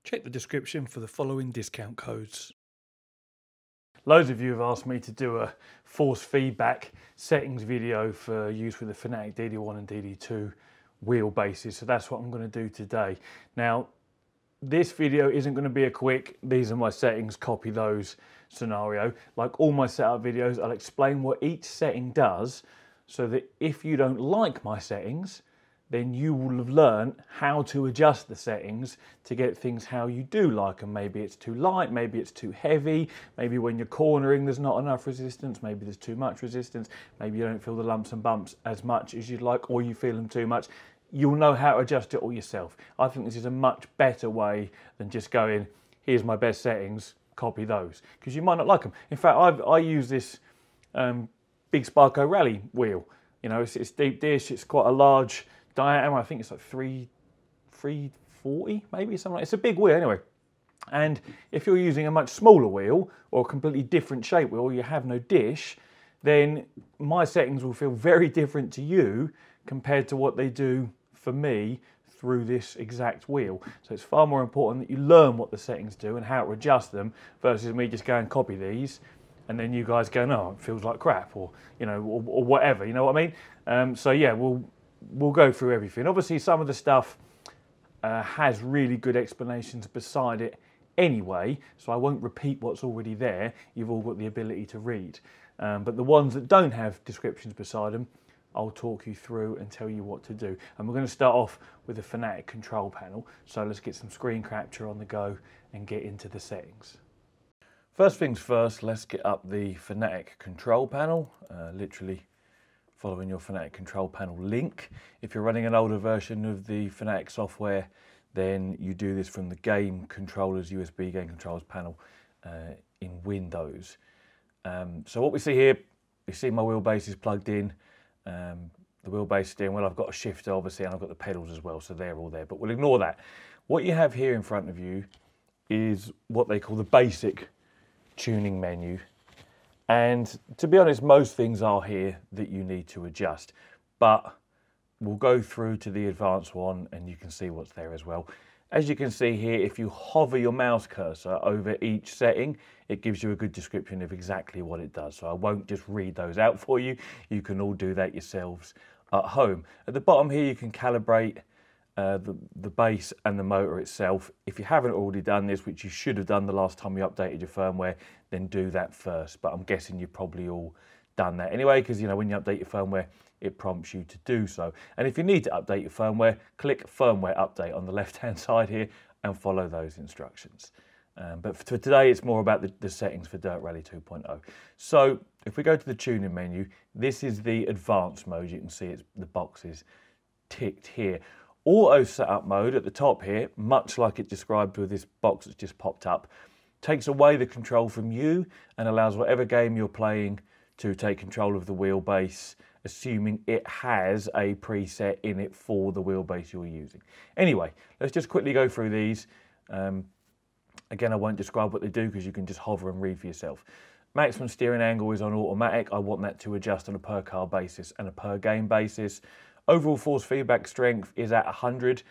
Check the description for the following discount codes. Loads of you have asked me to do a force feedback settings video for use with the Fanatec DD1 and DD2 wheelbases, so that's what I'm going to do today. Now, this video isn't going to be a quick, these are my settings, copy those scenario. Like all my setup videos, I'll explain what each setting does so that if you don't like my settings, then you will have learned how to adjust the settings to get things how you do like them. Maybe it's too light, maybe it's too heavy, maybe when you're cornering there's not enough resistance, maybe there's too much resistance, maybe you don't feel the lumps and bumps as much as you'd like, or you feel them too much. You'll know how to adjust it all yourself. I think this is a much better way than just going, here's my best settings, copy those, because you might not like them. In fact, I use this big Sparco Rally wheel. You know, it's deep dish, it's quite a large diameter. I think it's like 340 maybe, something like that. It's a big wheel anyway. And if you're using a much smaller wheel or a completely different shape wheel, you have no dish, then my settings will feel very different to you compared to what they do for me through this exact wheel. So it's far more important that you learn what the settings do and how to adjust them versus me just going copy these and then you guys go, no, it feels like crap, or you know, or whatever, you know what I mean? So yeah, we'll go through everything. Obviously, some of the stuff has really good explanations beside it anyway, so I won't repeat what's already there. You've all got the ability to read. But the ones that don't have descriptions beside them, I'll talk you through and tell you what to do. And we're going to start off with the Fanatec control panel. So let's get some screen capture on the go and get into the settings. First things first, let's get up the Fanatec control panel, literally following your Fanatec control panel link. If you're running an older version of the Fanatec software, then you do this from the game controllers, USB game controllers panel in Windows. So what we see here, you see my wheelbase is plugged in. The wheelbase steering wheel, I've got a shifter obviously, and I've got the pedals as well, so they're all there, but we'll ignore that. What you have here in front of you is what they call the basic tuning menu. And to be honest, most things are here that you need to adjust, but we'll go through to the advanced one and you can see what's there as well. As you can see here, if you hover your mouse cursor over each setting, it gives you a good description of exactly what it does. So I won't just read those out for you. You can all do that yourselves at home. At the bottom here, you can calibrate the base and the motor itself. If you haven't already done this, which you should have done the last time you updated your firmware, then do that first. But I'm guessing you've probably all done that anyway, because you know when you update your firmware, it prompts you to do so. And if you need to update your firmware, click firmware update on the left-hand side here and follow those instructions. But for today, it's more about the settings for Dirt Rally 2.0. So if we go to the tuning menu, this is the advanced mode. You can see it's the boxes ticked here. Auto setup mode at the top here, much like it described with this box that's just popped up, takes away the control from you and allows whatever game you're playing to take control of the wheelbase, assuming it has a preset in it for the wheelbase you're using. Anyway, let's just quickly go through these. Again, I won't describe what they do because you can just hover and read for yourself. Maximum steering angle is on automatic. I want that to adjust on a per car basis and a per game basis. Overall force feedback strength is at 100.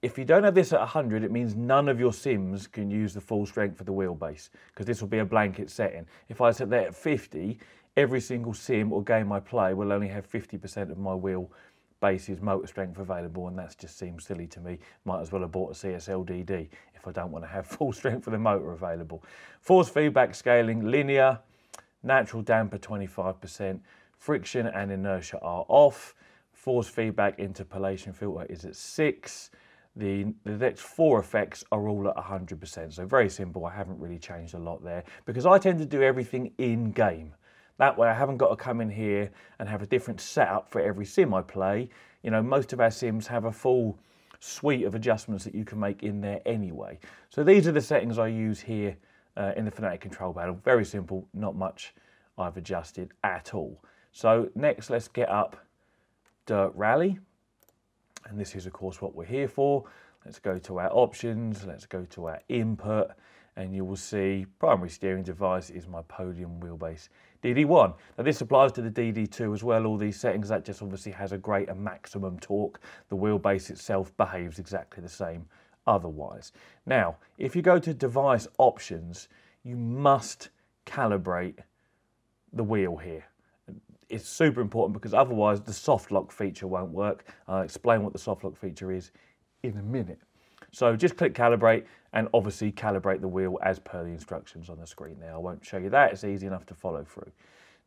If you don't have this at 100, it means none of your sims can use the full strength of the wheelbase, because this will be a blanket setting. If I set that at 50, every single sim or game I play will only have 50% of my wheelbase's motor strength available, and that just seems silly to me. Might as well have bought a CSL DD if I don't want to have full strength of the motor available. Force feedback scaling, linear, natural damper 25%, friction and inertia are off. Force feedback interpolation filter is at 6. The next 4 effects are all at 100%. So very simple. I haven't really changed a lot there because I tend to do everything in game. That way I haven't got to come in here and have a different setup for every sim I play. You know, most of our sims have a full suite of adjustments that you can make in there anyway. So these are the settings I use here in the Fanatec control panel. Very simple, not much I've adjusted at all. So next, let's get up Dirt Rally, and this is of course what we're here for. Let's go to our options, let's go to our input, and you will see primary steering device is my podium wheelbase DD1. Now this applies to the DD2 as well, all these settings. That just obviously has a greater maximum torque. The wheelbase itself behaves exactly the same otherwise. Now, if you go to device options, you must calibrate the wheel here. It's super important because otherwise the soft lock feature won't work. I'll explain what the soft lock feature is in a minute. So just click calibrate and obviously calibrate the wheel as per the instructions on the screen there. I won't show you that, it's easy enough to follow through.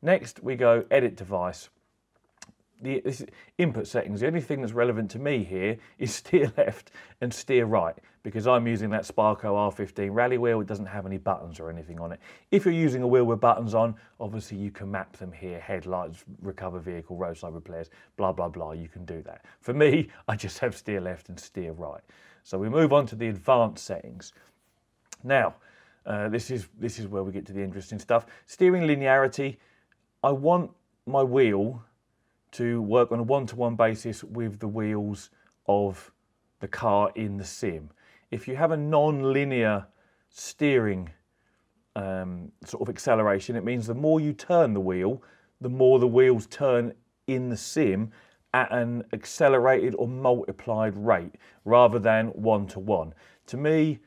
Next we go edit device. This is input settings. The only thing that's relevant to me here is steer left and steer right because I'm using that Sparco R15 rally wheel. It doesn't have any buttons or anything on it. If you're using a wheel with buttons on, obviously you can map them here, headlights, recover vehicle, roadside repairs, blah, blah, blah. You can do that. For me, I just have steer left and steer right. So we move on to the advanced settings. Now, this is where we get to the interesting stuff. Steering linearity. I want my wheel to work on a one-to-one basis with the wheels of the car in the sim. If you have a non-linear steering sort of acceleration, it means the more you turn the wheel, the more the wheels turn in the sim at an accelerated or multiplied rate rather than one-to-one. To me,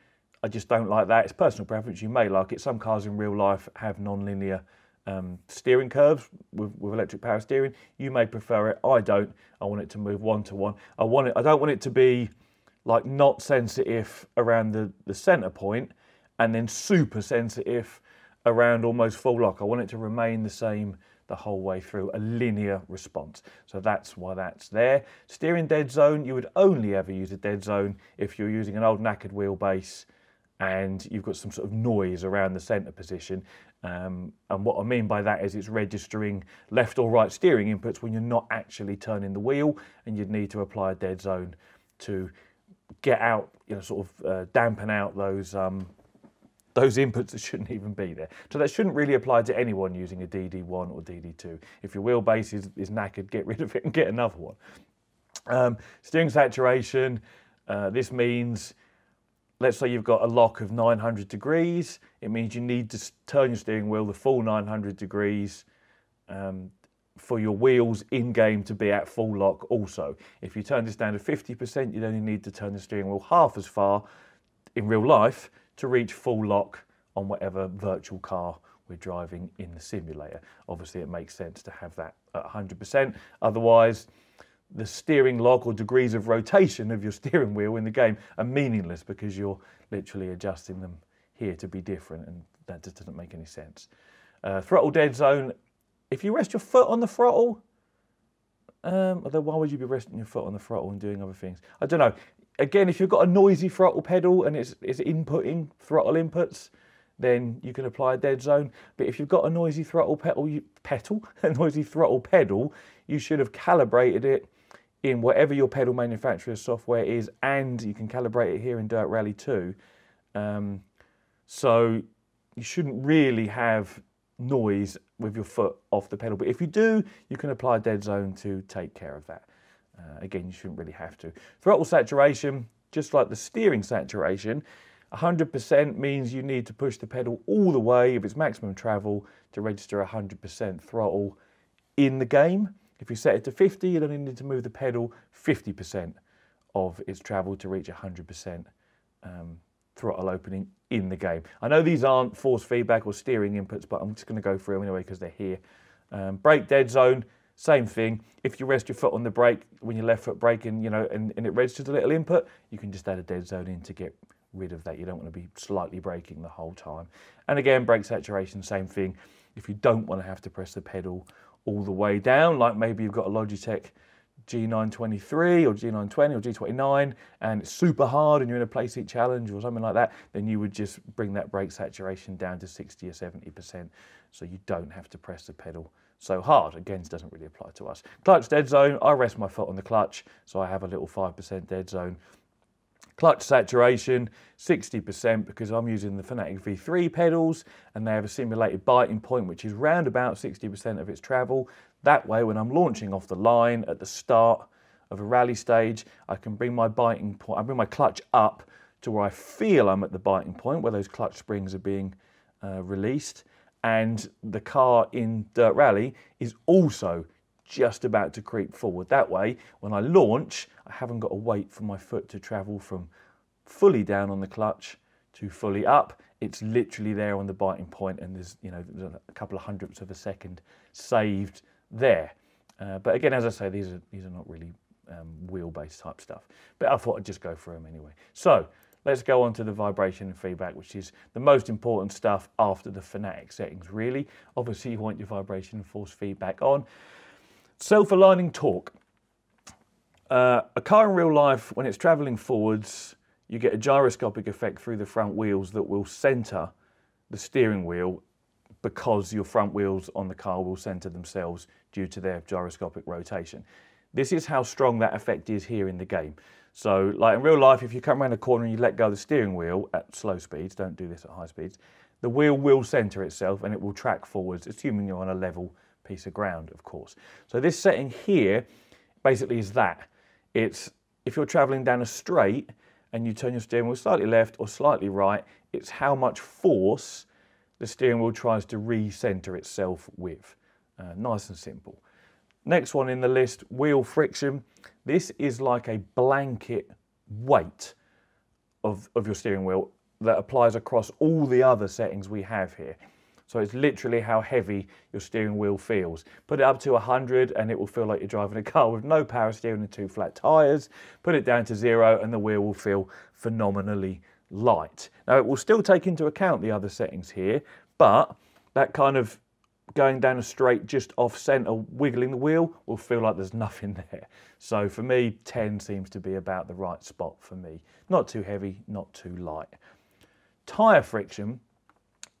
I just don't like that. It's personal preference. You may like it. Some cars in real life have non-linear steering curves with electric power steering. You may prefer it. I don't. I want it to move one-to-one. I don't want it to be like not sensitive around the center point and then super sensitive around almost full lock. I want it to remain the same the whole way through, a linear response. So that's why that's there. Steering dead zone, you would only ever use a dead zone if you're using an old knackered wheelbase and you've got some sort of noise around the center position. And what I mean by that is it's registering left or right steering inputs when you're not actually turning the wheel, and you'd need to apply a dead zone to get out, you know, sort of dampen out those inputs that shouldn't even be there. So that shouldn't really apply to anyone using a DD1 or DD2. If your wheelbase is knackered, get rid of it and get another one. Steering saturation, this means, let's say you've got a lock of 900 degrees, it means you need to turn your steering wheel the full 900 degrees for your wheels in-game to be at full lock also. If you turn this down to 50%, you'd only need to turn the steering wheel half as far in real life to reach full lock on whatever virtual car we're driving in the simulator. Obviously, it makes sense to have that at 100%. Otherwise, the steering lock or degrees of rotation of your steering wheel in the game are meaningless because you're literally adjusting them here to be different, and that just doesn't make any sense. Throttle dead zone, if you rest your foot on the throttle, although why would you be resting your foot on the throttle and doing other things? I don't know. Again, if you've got a noisy throttle pedal and it's inputting throttle inputs, then you can apply a dead zone. But if you've got a noisy throttle pedal, you should have calibrated it in whatever your pedal manufacturer's software is, and you can calibrate it here in Dirt Rally 2. So you shouldn't really have noise with your foot off the pedal. But if you do, you can apply a dead zone to take care of that. Again, you shouldn't really have to. Throttle saturation, just like the steering saturation, 100% means you need to push the pedal all the way if it's maximum travel to register 100% throttle in the game. If you set it to 50, you only need to move the pedal 50% of its travel to reach 100% throttle opening in the game. I know these aren't force feedback or steering inputs, but I'm just going to go through them anyway because they're here. Brake dead zone, same thing. If you rest your foot on the brake when your left foot braking, you know, and it registers a little input, you can just add a dead zone in to get rid of that. You don't want to be slightly braking the whole time. And again, brake saturation, same thing. If you don't want to have to press the pedal all the way down, like maybe you've got a Logitech G923 or G920 or G29 and it's super hard and you're in a play seat challenge or something like that, then you would just bring that brake saturation down to 60 or 70% so you don't have to press the pedal so hard. Again, it doesn't really apply to us. Clutch dead zone, I rest my foot on the clutch, so I have a little 5% dead zone. Clutch saturation, 60% because I'm using the Fanatec V3 pedals and they have a simulated biting point which is round about 60% of its travel. That way, when I'm launching off the line at the start of a rally stage, I can bring my biting point, I bring my clutch up to where I feel I'm at the biting point, where those clutch springs are being released. And the car in Dirt Rally is also just about to creep forward. That way, when I launch, I haven't got to wait for my foot to travel from fully down on the clutch to fully up. It's literally there on the biting point, and there's, you know, a couple of hundredths of a second saved there. But again, as I say, these are not really wheel-based type stuff. But I thought I'd just go through them anyway. So let's go on to the vibration and feedback, which is the most important stuff after the Fanatec settings, really. Obviously, you want your vibration and force feedback on. Self-aligning torque. A car in real life, when it's travelling forwards, you get a gyroscopic effect through the front wheels that will centre the steering wheel, because your front wheels on the car will centre themselves due to their gyroscopic rotation. This is how strong that effect is here in the game. So like in real life, if you come around a corner and you let go of the steering wheel at slow speeds, don't do this at high speeds, the wheel will centre itself and it will track forwards, assuming you're on a level piece of ground, of course. So this setting here basically is that. It's if you're travelling down a straight and you turn your steering wheel slightly left or slightly right, it's how much force the steering wheel tries to re-centre itself with. Nice and simple. Next one in the list, wheel friction. This is like a blanket weight of your steering wheel that applies across all the other settings we have here. So it's literally how heavy your steering wheel feels. Put it up to 100 and it will feel like you're driving a car with no power steering and 2 flat tyres. Put it down to 0 and the wheel will feel phenomenally light. Now it will still take into account the other settings here, but that kind of going down a straight just off centre, wiggling the wheel, will feel like there's nothing there. So for me, 10 seems to be about the right spot for me. Not too heavy, not too light. Tyre friction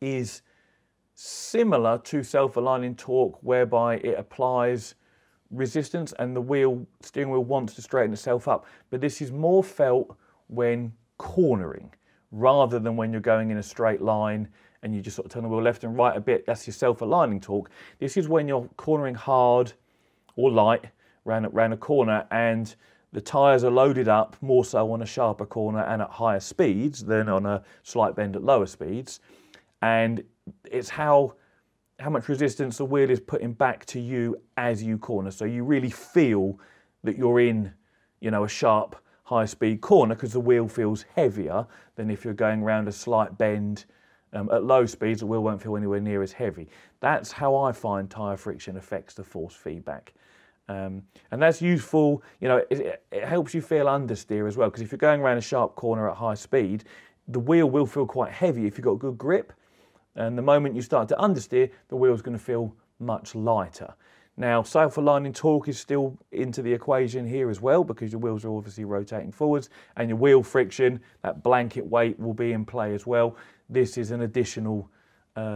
is similar to self-aligning torque, whereby it applies resistance and the steering wheel wants to straighten itself up. But this is more felt when cornering, rather than when you're going in a straight line and you just sort of turn the wheel left and right a bit. That's your self-aligning torque. This is when you're cornering hard or light round a corner and the tyres are loaded up more so on a sharper corner and at higher speeds than on a slight bend at lower speeds. And it's how much resistance the wheel is putting back to you as you corner. So you really feel that you're in, you know, a sharp, high-speed corner, because the wheel feels heavier than if you're going around a slight bend at low speeds. The wheel won't feel anywhere near as heavy. That's how I find tyre friction affects the force feedback. And that's useful, you know, it helps you feel understeer as well, because if you're going around a sharp corner at high speed, the wheel will feel quite heavy if you've got good grip. And the moment you start to understeer, the wheel's going to feel much lighter. Now, self-aligning torque is still into the equation here as well, because your wheels are obviously rotating forwards, and your wheel friction, that blanket weight, will be in play as well. This is an additional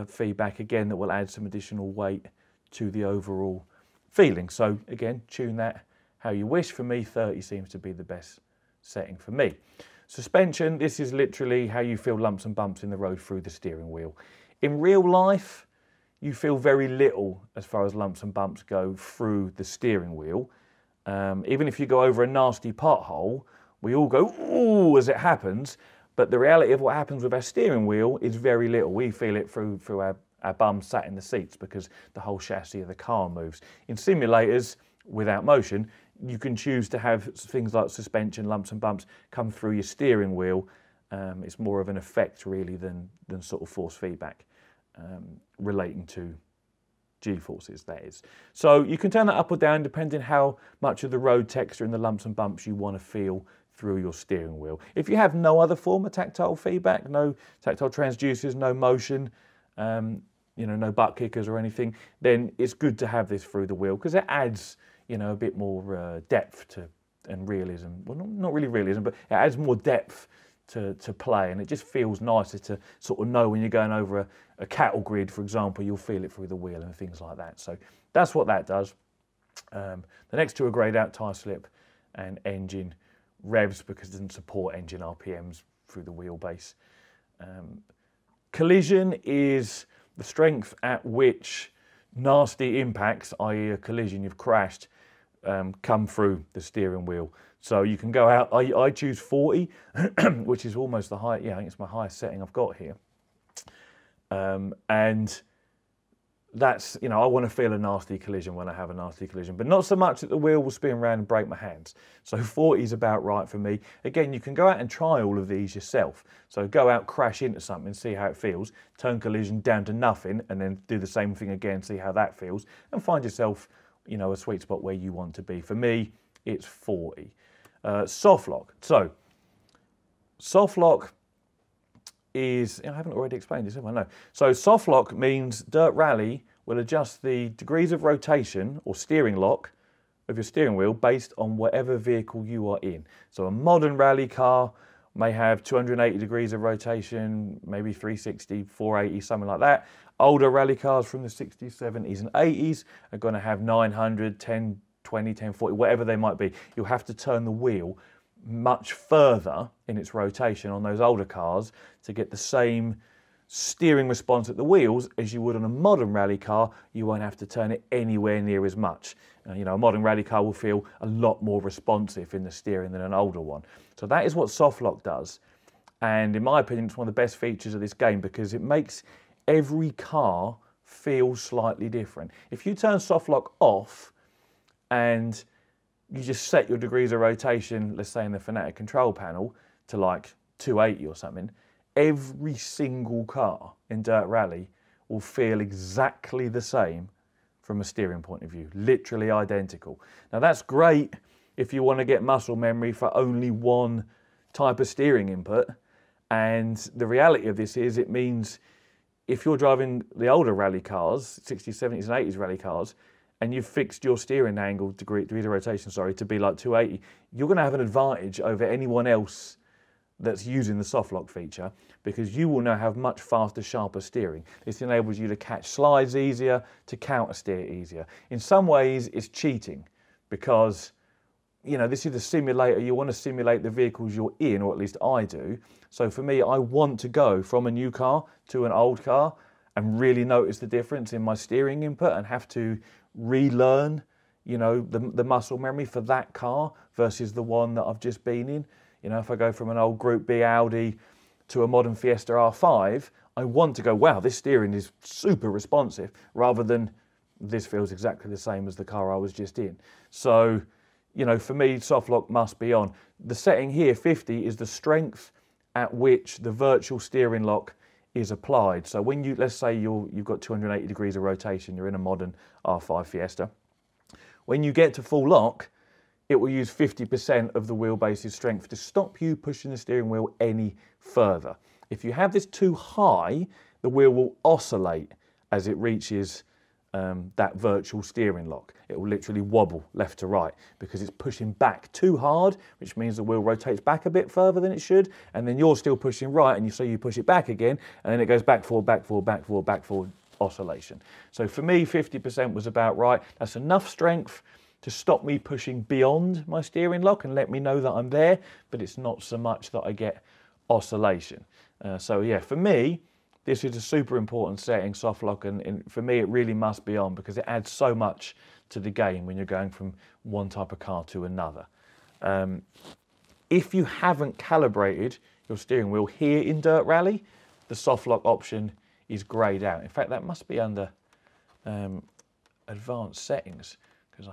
feedback again that will add some additional weight to the overall feeling. So again, tune that how you wish. For me, 30 seems to be the best setting for me. Suspension, this is literally how you feel lumps and bumps in the road through the steering wheel. In real life, you feel very little as far as lumps and bumps go through the steering wheel. Even if you go over a nasty pothole, we all go, ooh, as it happens. But the reality of what happens with our steering wheel is very little. We feel it through our bum sat in the seats, because the whole chassis of the car moves. In simulators, without motion, you can choose to have things like suspension, lumps and bumps come through your steering wheel. It's more of an effect really than sort of force feedback relating to G-forces, that is. So you can turn that up or down depending how much of the road texture and the lumps and bumps you want to feel through your steering wheel. If you have no other form of tactile feedback, no tactile transducers, no motion, you know, no butt kickers or anything, then it's good to have this through the wheel, because it adds, you know, a bit more depth to and realism. Well, not really realism, but it adds more depth to play, and it just feels nicer to sort of know when you're going over a cattle grid, for example, you'll feel it through the wheel and things like that. So that's what that does. The next two are greyed out: tyre slip and engine revs, because it doesn't support engine RPMs through the wheelbase. Collision is the strength at which nasty impacts, i.e. a collision, you've crashed, come through the steering wheel. So you can go out, I choose 40, which is almost the high, yeah, I think it's my highest setting I've got here. And that's, you know, I want to feel a nasty collision when I have a nasty collision, but not so much that the wheel will spin around and break my hands. So 40 is about right for me. Again, you can go out and try all of these yourself. So go out, crash into something, see how it feels, turn collision down to nothing, and then do the same thing again, see how that feels, and find yourself, you know, a sweet spot where you want to be. For me, it's 40. Soft lock. So soft lock is, I haven't already explained this, have I? No. So soft lock means Dirt Rally will adjust the degrees of rotation or steering lock of your steering wheel based on whatever vehicle you are in. So a modern rally car may have 280 degrees of rotation, maybe 360, 480, something like that. Older rally cars from the 60s, 70s and 80s are going to have 900, 1020, 1040, whatever they might be. You'll have to turn the wheel much further in its rotation on those older cars to get the same steering response at the wheels as you would on a modern rally car. You won't have to turn it anywhere near as much. You know, a modern rally car will feel a lot more responsive in the steering than an older one. So that is what soft lock does. And in my opinion, it's one of the best features of this game because it makes every car feel slightly different. If you turn soft lock off and you just set your degrees of rotation, let's say in the Fanatec control panel, to like 280 or something, every single car in Dirt Rally will feel exactly the same from a steering point of view, literally identical. Now that's great if you want to get muscle memory for only one type of steering input. And the reality of this is it means if you're driving the older rally cars, 60s, 70s and 80s rally cars, and you've fixed your steering angle, degrees of rotation, sorry, to be like 280, you're going to have an advantage over anyone else that's using the soft lock feature because you will now have much faster, sharper steering. This enables you to catch slides easier, to counter steer easier. In some ways, it's cheating because, you know, this is a simulator. You want to simulate the vehicles you're in, or at least I do. So for me, I want to go from a new car to an old car and really notice the difference in my steering input and have to relearn, you know, the muscle memory for that car versus the one that I've just been in. You know, if I go from an old Group B Audi to a modern Fiesta R5, I want to go, wow, this steering is super responsive, rather than this feels exactly the same as the car I was just in. So, you know, for me, soft lock must be on. The setting here, 50, is the strength at which the virtual steering lock is applied. So when you, let's say you've got 280 degrees of rotation, you're in a modern R5 Fiesta. When you get to full lock, it will use 50% of the wheelbase's strength to stop you pushing the steering wheel any further. If you have this too high, the wheel will oscillate as it reaches that virtual steering lock. It will literally wobble left to right because it's pushing back too hard, which means the wheel rotates back a bit further than it should, and then you're still pushing right, and so you push it back again, and then it goes back, forward, back, forward, back, forward, back, forward, oscillation. So for me, 50% was about right. That's enough strength to stop me pushing beyond my steering lock and let me know that I'm there, but it's not so much that I get oscillation. So yeah, for me, this is a super important setting, soft lock, and for me it really must be on because it adds so much to the game when you're going from one type of car to another. If you haven't calibrated your steering wheel here in Dirt Rally, the soft lock option is greyed out. In fact, that must be under advanced settings, because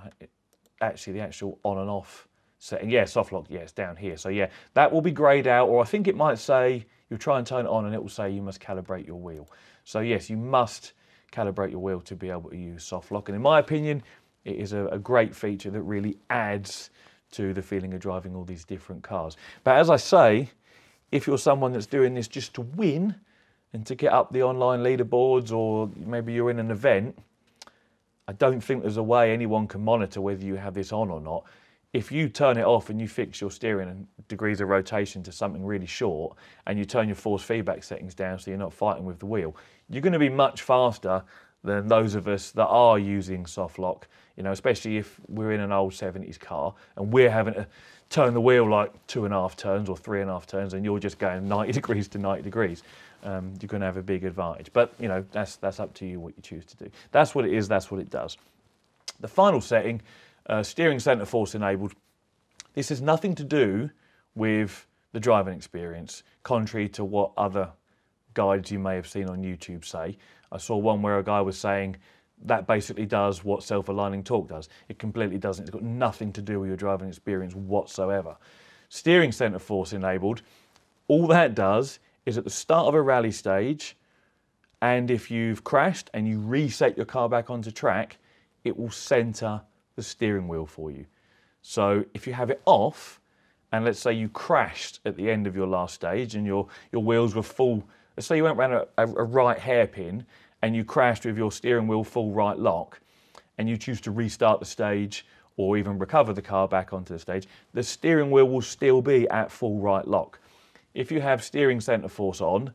actually the actual on and off setting, yeah, soft lock, yeah, it's down here. So yeah, that will be greyed out, or I think it might say, you'll try and turn it on and it will say you must calibrate your wheel. So yes, you must calibrate your wheel to be able to use soft lock. And in my opinion, it is a great feature that really adds to the feeling of driving all these different cars. But as I say, if you're someone that's doing this just to win and to get up the online leaderboards, or maybe you're in an event, I don't think there's a way anyone can monitor whether you have this on or not. If you turn it off and you fix your steering and degrees of rotation to something really short, and you turn your force feedback settings down so you're not fighting with the wheel, you're going to be much faster than those of us that are using soft lock, you know, especially if we're in an old 70s car and we're having to turn the wheel like 2.5 turns or 3.5 turns, and you're just going 90 degrees to 90 degrees. You're going to have a big advantage. But, you know, that's up to you what you choose to do. That's what it is, that's what it does. The final setting, steering centre force enabled. This has nothing to do with the driving experience, contrary to what other guides you may have seen on YouTube say. I saw one where a guy was saying that basically does what self-aligning torque does. It completely doesn't. It's got nothing to do with your driving experience whatsoever. Steering centre force enabled, all that does is at the start of a rally stage, and if you've crashed and you reset your car back onto track, it will centre the steering wheel for you. So if you have it off, and let's say you crashed at the end of your last stage and your wheels were full, let's say you went around a right hairpin and you crashed with your steering wheel full right lock, and you choose to restart the stage or even recover the car back onto the stage, the steering wheel will still be at full right lock. If you have steering centre force on,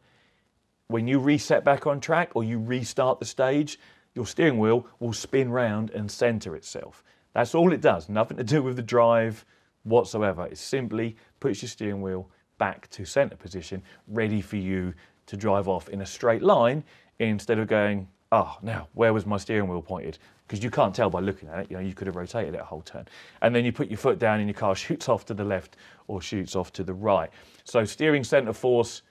when you reset back on track or you restart the stage, your steering wheel will spin round and centre itself. That's all it does, nothing to do with the drive whatsoever. It simply puts your steering wheel back to centre position, ready for you to drive off in a straight line instead of going, oh, now, where was my steering wheel pointed? Because you can't tell by looking at it, you could have rotated it a whole turn. And then you put your foot down and your car shoots off to the left or shoots off to the right. So steering centre force,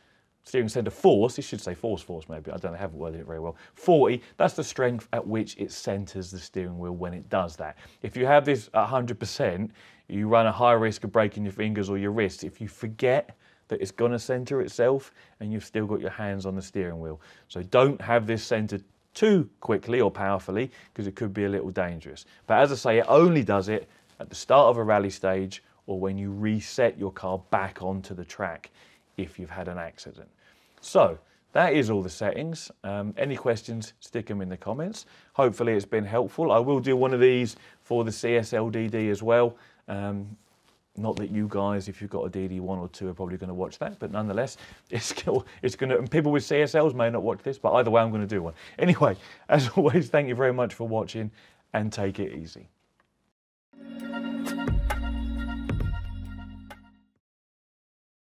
it should say force maybe, I don't know, I haven't worded it very well. 40, that's the strength at which it centres the steering wheel when it does that. If you have this at 100%, you run a high risk of breaking your fingers or your wrists if you forget that it's going to centre itself and you've still got your hands on the steering wheel. So don't have this centred too quickly or powerfully, because it could be a little dangerous. But as I say, it only does it at the start of a rally stage or when you reset your car back onto the track if you've had an accident. So that is all the settings. Any questions, stick them in the comments. Hopefully it's been helpful. I will do one of these for the CSL-DD as well. Not that you guys, if you've got a DD1 or 2, are probably going to watch that, but nonetheless, it's going to, and people with CSLs may not watch this, but either way, I'm going to do one. Anyway, as always, thank you very much for watching, and take it easy.